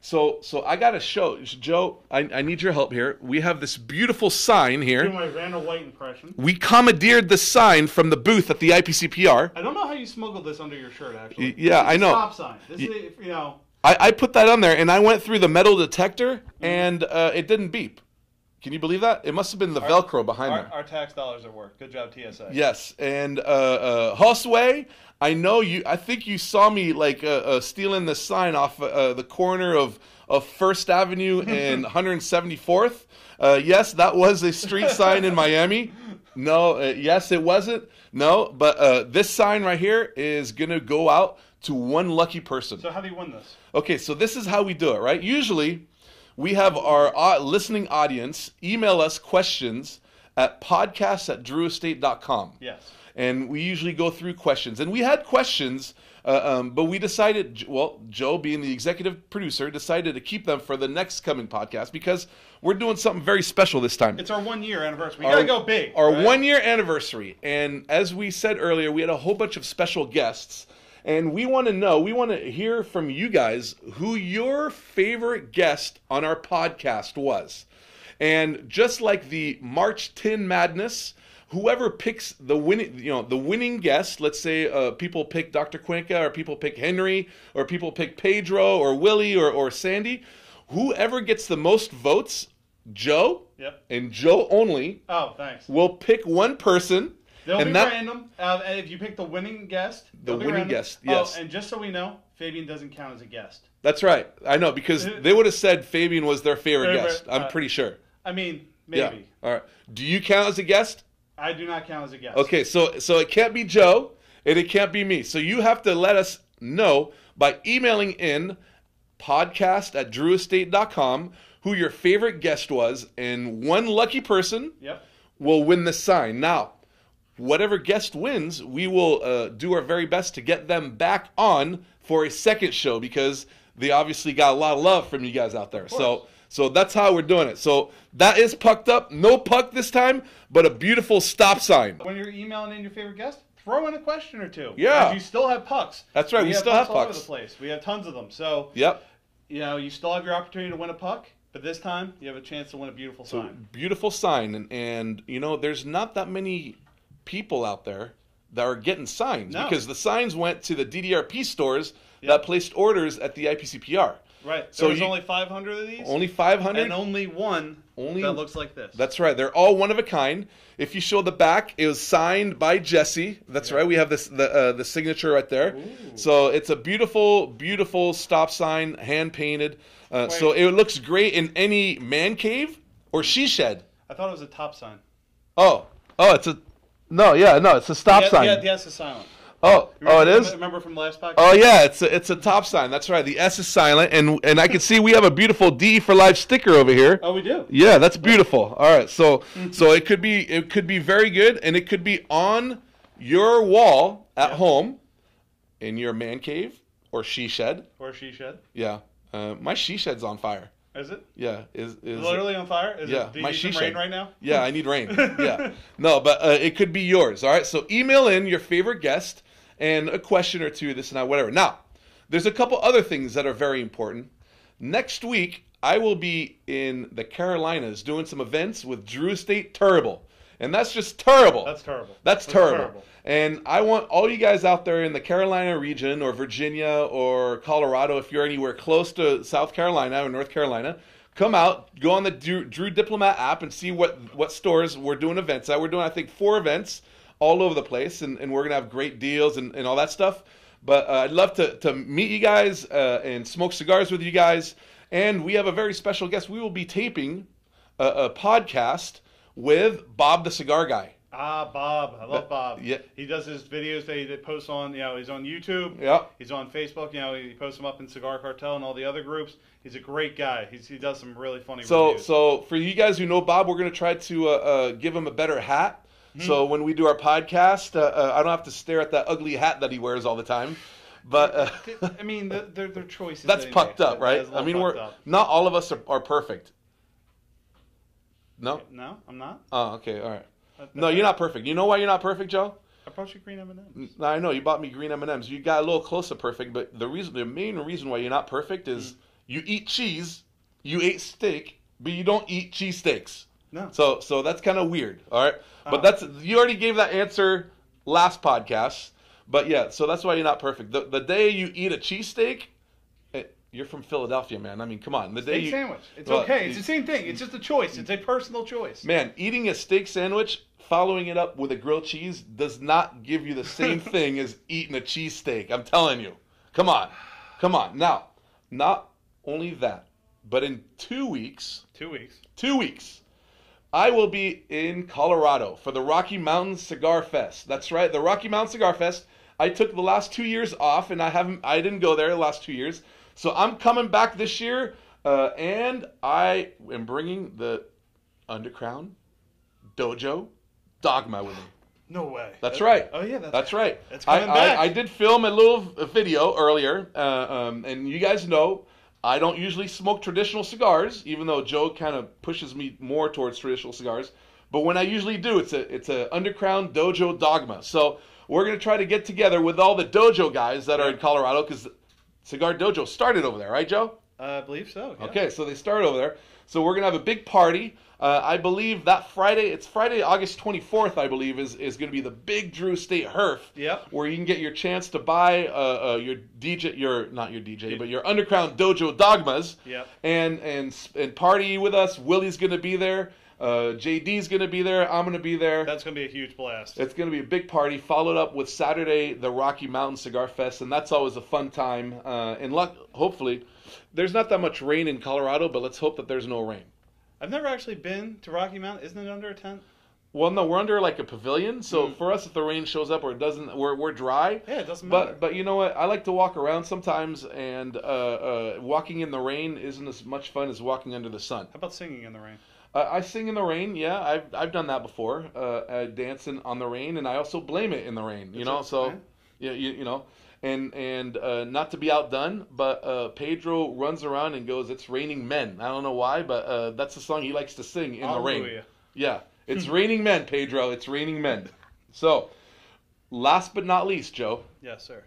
So I got to show, Joe, I need your help here. We have this beautiful sign here. Do my Randall White impression. We commandeered the sign from the booth at the IPCPR. I don't know how you smuggled this under your shirt, actually. Yeah, I know. Stop sign. This is, I put that on there, and I went through the metal detector, and it didn't beep. Can you believe that? It must have been the Velcro behind there. Our tax dollars at work. Good job, TSA. Yes, and Josue, I know you. I think you saw me stealing the sign off the corner of First Avenue and 174th. Yes, that was a street sign in Miami. No, yes, it wasn't. No, but this sign right here is gonna go out to one lucky person. So how do you win this? Okay, so this is how we do it, right? Usually, we have our listening audience email us questions at podcast@drewestate.com. Yes. And we usually go through questions. And we had questions, but we decided, well, Joe, being the executive producer, decided to keep them for the next coming podcast because we're doing something very special this time. It's our 1 year anniversary. We got to go big. Our 1 year anniversary. And as we said earlier, we had a whole bunch of special guests. And we want to hear from you guys who your favorite guest on our podcast was. And just like the March Tin Madness, whoever picks the winning guest, let's say people pick Dr. Cuenca, or people pick Henry, or people pick Pedro, or Willie, or Sandy, whoever gets the most votes, Joe, and Joe only, will pick one person. They'll be random. If you pick the winning guest, the winning guest, yes. Oh, and just so we know, Fabien doesn't count as a guest. That's right. I know, because they would have said Fabien was their favorite guest. I'm pretty sure. I mean, maybe. Yeah. All right. Do you count as a guest? I do not count as a guest. Okay, so it can't be Joe, and it can't be me. So you have to let us know by emailing in podcast@drewestate.com who your favorite guest was, and one lucky person will win the sign. Now, whatever guest wins, we will do our very best to get them back on for a second show because they obviously got a lot of love from you guys out there. So that's how we're doing it. So that is pucked up. No puck this time, but a beautiful stop sign. When you're emailing in your favorite guest, throw in a question or two. Yeah. You still have pucks. That's right. We still have pucks all over the place. We have tons of them. So, you still have your opportunity to win a puck. But this time, you have a chance to win a beautiful sign. Beautiful sign. And there's not that many people out there that are getting signs because the signs went to the DDRP stores that placed orders at the IPCPR. Right. So there's only 500 of these? Only 500. And only one that looks like this. That's right. They're all one of a kind. If you show the back, it was signed by Jesse. That's right. We have the signature right there. Ooh. So it's a beautiful, beautiful stop sign, hand-painted. So it looks great in any man cave or she shed. I thought it was a top sign. Oh, it's a... No, yeah, no, it's a stop sign. Yeah, the S is silent. Oh, it is? Remember from the last podcast? Oh, yeah, it's a top sign. That's right. The S is silent, and I can see we have a beautiful DE4Live sticker over here. Oh, we do? Yeah, that's beautiful. All right, so it could be very good, and it could be on your wall at home, in your man cave, or she shed. Or she shed. Yeah. My she shed's on fire. Is it? Yeah. Is literally on fire? Do you my need she some rain shed. right now? Yeah, I need rain. Yeah. No, but it could be yours. All right. So email in your favorite guest and a question or two, this and that, whatever. Now, there's a couple other things that are very important. Next week, I will be in the Carolinas doing some events with Drew State Terrible. And that's just terrible. That's terrible. That's terrible. And I want all you guys out there in the Carolina region or Virginia or Colorado, if you're anywhere close to South Carolina or North Carolina, come out, go on the Drew Diplomat app and see what stores we're doing events at. We're doing, I think, 4 events all over the place, and we're going to have great deals and all that stuff. But I'd love to meet you guys and smoke cigars with you guys. And we have a very special guest. We will be taping a podcast with Bob the Cigar Guy. Ah, Bob. I love Bob. Yeah. He does his videos that he posts on, he's on YouTube. Yeah. He's on Facebook. He posts them up in Cigar Cartel and all the other groups. He's a great guy. He does some really funny videos. So for you guys who know Bob, we're going to try to give him a better hat. Mm-hmm. So when we do our podcast, I don't have to stare at that ugly hat that he wears all the time. But I mean, their choices. That's pucked up, right? I mean, not all of us are perfect. No? No, I'm not. Oh, okay, all right. No, you're not perfect. You know why you're not perfect, Joe? I brought you green M&Ms. I know, you bought me green M&Ms. You got a little close to perfect, but the main reason why you're not perfect is you eat cheese, you ate steak, but you don't eat cheesesteaks. No. So that's kind of weird, all right? But you already gave that answer last podcast. But yeah, so that's why you're not perfect. The day you eat a cheesesteak, you're from Philadelphia, man. I mean, come on. Steak sandwich. It's okay. It's the same thing. It's just a choice. It's a personal choice. Man, eating a steak sandwich, following it up with a grilled cheese, does not give you the same thing as eating a cheesesteak. I'm telling you. Come on. Now, not only that, but in 2 weeks. 2 weeks. 2 weeks. I will be in Colorado for the Rocky Mountain Cigar Fest. That's right, the Rocky Mountain Cigar Fest. I took the last 2 years off, and I didn't go there the last 2 years. So I'm coming back this year, and I am bringing the Undercrown Dojo Dogma with me. No way. That's right. Oh yeah, that's right. It's coming back. I did film a little video earlier, and you guys know I don't usually smoke traditional cigars, even though Joe kind of pushes me more towards traditional cigars. But when I usually do, it's a Undercrown Dojo Dogma. So we're gonna try to get together with all the dojo guys that are in Colorado, because Cigar Dojo started over there, right, Joe? I believe so. Yeah. Okay, so they started over there. So we're gonna have a big party. I believe that Friday, it's Friday, August 24th, I believe, is going to be the big Drew State Herf. Yep. Where you can get your chance to buy your but your Underground Dojo Dogmas. Yep. And party with us. Willie's going to be there. JD's going to be there. I'm going to be there. That's going to be a huge blast. It's going to be a big party, followed up with Saturday, the Rocky Mountain Cigar Fest, and that's always a fun time. And hopefully, there's not that much rain in Colorado, but let's hope that there's no rain. I've never actually been to Rocky Mountain. Isn't it under a tent? Well, no, we're under like a pavilion, so for us, if the rain shows up or it doesn't, we're dry. Yeah, it doesn't matter. But you know what? I like to walk around sometimes, and walking in the rain isn't as much fun as walking under the sun. How about singing in the rain? I sing in the rain. Yeah, I've done that before. Dancing on the rain, and I also blame it in the rain. You know, so yeah, you know. And not to be outdone, but Pedro runs around and goes, "It's raining men." I don't know why, but that's the song he likes to sing in the rain. Yeah, it's raining men, Pedro. It's raining men. So, last but not least, Joe. Yes, sir.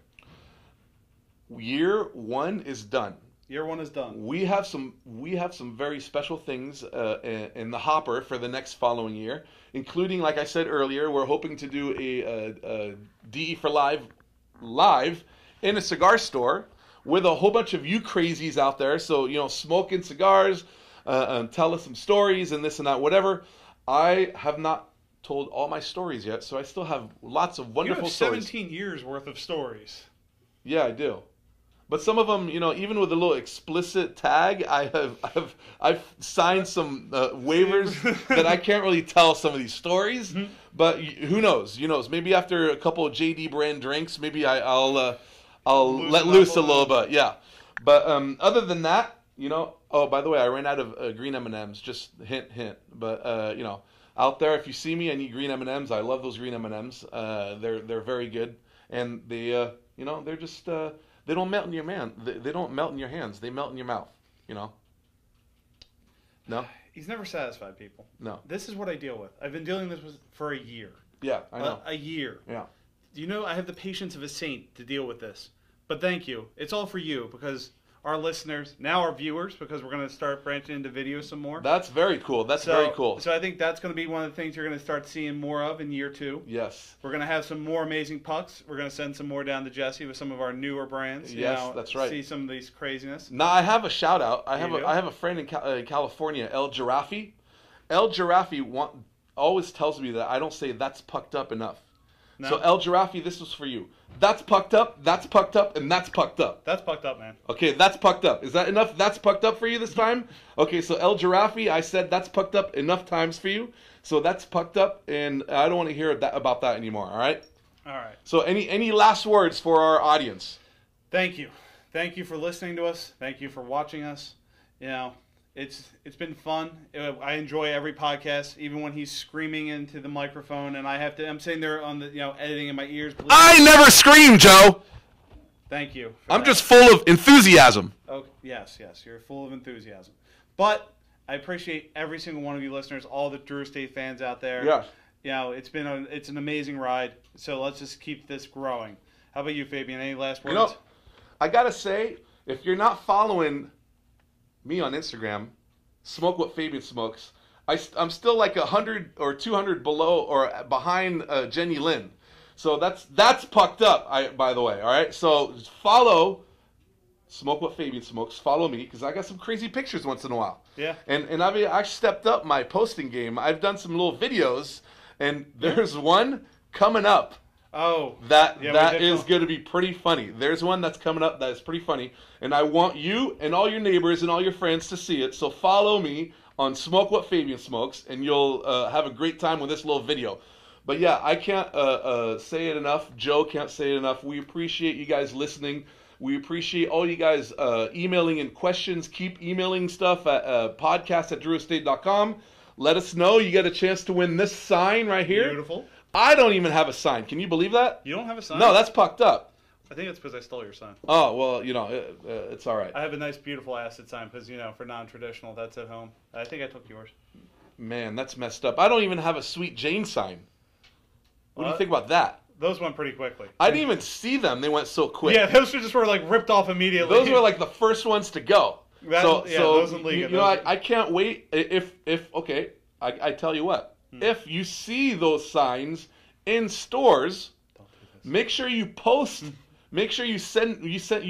Year one is done. Year one is done. We have some very special things in the hopper for the next following year, including, like I said earlier, we're hoping to do a DE4Live live in a cigar store with a whole bunch of you crazies out there. So, you know, smoking cigars, tell us some stories and this and that, whatever. I have not told all my stories yet, so I still have lots of wonderful stories. 17 years worth of stories. Yeah, I do. But some of them, you know, even with a little explicit tag, I've signed some waivers that I can't really tell some of these stories. But who knows? Who knows? Maybe after a couple of JD brand drinks, maybe I'll let loose a little bit. Yeah. But other than that, oh, by the way, I ran out of green M&Ms. Just hint. But out there, if you see me, I need green M&Ms. I love those green M&Ms. They're very good, and they they're just they don't melt in your They don't melt in your hands. They melt in your mouth. No. He's never satisfied people. No. This is what I deal with. I've been dealing with this for a year. Yeah, I know. A year. Yeah. I have the patience of a saint to deal with this. But thank you. It's all for you because our listeners, now our viewers, because we're going to start branching into video some more. That's very cool. That's very cool. So I think that's going to be one of the things you're going to start seeing more of in year 2. Yes. We're going to have some more amazing pucks. We're going to send some more down to Jesse with some of our newer brands. Yes, that's right. See some of these craziness. Now, I have a shout out. I have a friend in California, El Giraffe. El Giraffe always tells me that I don't say that's pucked up enough. No. So El Giraffe, this was for you. That's pucked up, and that's pucked up. That's pucked up, man. Okay, that's pucked up. Is that enough? That's pucked up for you this time? Okay, so El Giraffe, I said that's pucked up enough times for you. So that's pucked up, and I don't want to hear about that anymore, all right? All right. So any last words for our audience? Thank you. Thank you for listening to us. Thank you for watching us. It's been fun. I enjoy every podcast, even when he's screaming into the microphone, and I'm sitting there on the editing in my ears. I never scream, Joe. Thank you. I'm just full of enthusiasm. Oh yes, you're full of enthusiasm. But I appreciate every single one of you listeners, all the Drew Estate fans out there. Yeah. It's an amazing ride. So let's just keep this growing. How about you, Fabien? Any last words? I gotta say, if you're not following me on Instagram, Smoke What Fabien Smokes, I'm still like 100 or 200 below or behind Jenny Lynn. So that's pucked up, by the way, all right? So follow Smoke What Fabien Smokes. Follow me, because I got some crazy pictures once in a while. Yeah. And I've actually stepped up my posting game. I've done some little videos, and there's one coming up. Oh. That is going to be pretty funny. There's one that's coming up that is pretty funny, and I want you and all your neighbors and all your friends to see it. So follow me on Smoke What Fabien Smokes, and you'll have a great time with this little video. But yeah, I can't say it enough. Joe can't say it enough. We appreciate you guys listening. We appreciate all you guys emailing in questions. Keep emailing stuff at podcast@drewestate.com. Let us know. You get a chance to win this sign right here. Beautiful. I don't even have a sign. Can you believe that? You don't have a sign? No, that's pucked up. I think it's because I stole your sign. Oh, well, it's all right. I have a nice, beautiful acid sign because, for non-traditional, that's at home. I think I took yours. Man, that's messed up. I don't even have a Sweet Jane sign. What do you think about that? Those went pretty quickly. I didn't even see them. They went so quick. Yeah, those just were ripped off immediately. Those were the first ones to go. Those in Liga. I can't wait. I tell you what. If you see those signs in stores, make sure you post. Make sure you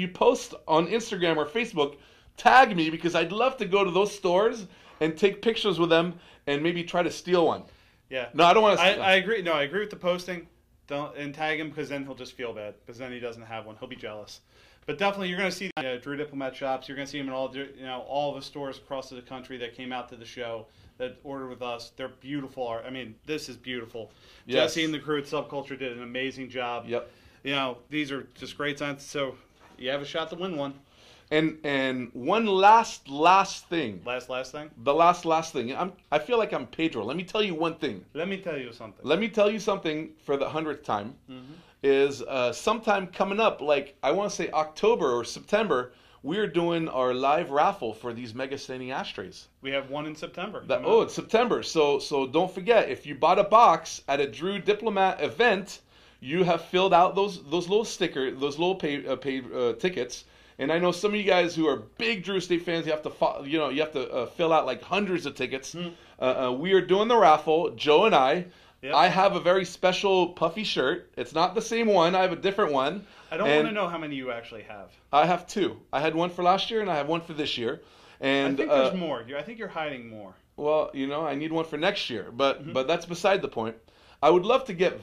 post on Instagram or Facebook. Tag me, because I'd love to go to those stores and take pictures with them and maybe try to steal one. Yeah. No, I don't want to. I agree. No, I agree with the posting. And tag him, because then he'll just feel bad, because then he doesn't have one. He'll be jealous. But definitely, you're going to see Drew Diplomat shops. You're going to see him in all the stores across the country that came out to the show, that ordered with us. They're beautiful. I mean, this is beautiful. Yes. Jesse and the crew at Subculture did an amazing job. Yep. These are just great signs. So you have a shot to win one. And one last thing. Last thing? The last thing. I feel like I'm Pedro. Let me tell you one thing. Let me tell you something. Let me tell you something for the 100th time. Mm-hmm. Is sometime coming up, I want to say October or September, we're doing our live raffle for these mega standing ashtrays. We have one in September. It's September. So don't forget, if you bought a box at a Drew Diplomat event, you have filled out those little stickers, those little paid tickets. And I know some of you guys who are big Drew Estate fans, you have to fill out hundreds of tickets. We are doing the raffle, Joe and I. Yep. I have a very special puffy shirt. It's not the same one. I have a different one. I don't want to know how many you actually have. I have 2. I had one for last year, and I have one for this year. And I think there's more. I think you're hiding more. Well, I need one for next year, but that's beside the point. I would love to get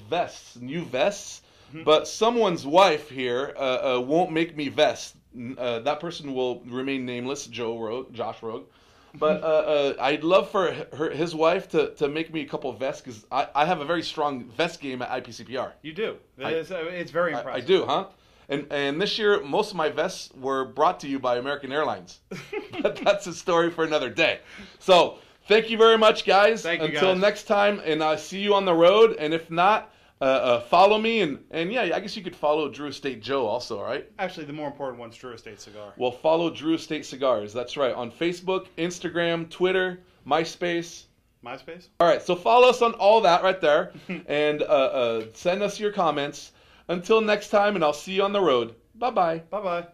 new vests, but someone's wife here won't make me vests. That person will remain nameless, Josh Rogue. But I'd love for his wife to make me a couple of vests, because I have a very strong vest game at IPCPR. You do. It's very impressive. I do, huh? And this year, most of my vests were brought to you by American Airlines. But that's a story for another day. So thank you very much, guys. Until next time, and I'll see you on the road. And if not, follow me. And yeah, I guess you could follow Drew Estate Joe also, right? Actually, the more important one's Drew Estate Cigar. Well, follow Drew Estate Cigars. That's right. On Facebook, Instagram, Twitter, MySpace. MySpace? All right. So follow us on all that right there. And send us your comments. Until next time, and I'll see you on the road. Bye-bye. Bye-bye.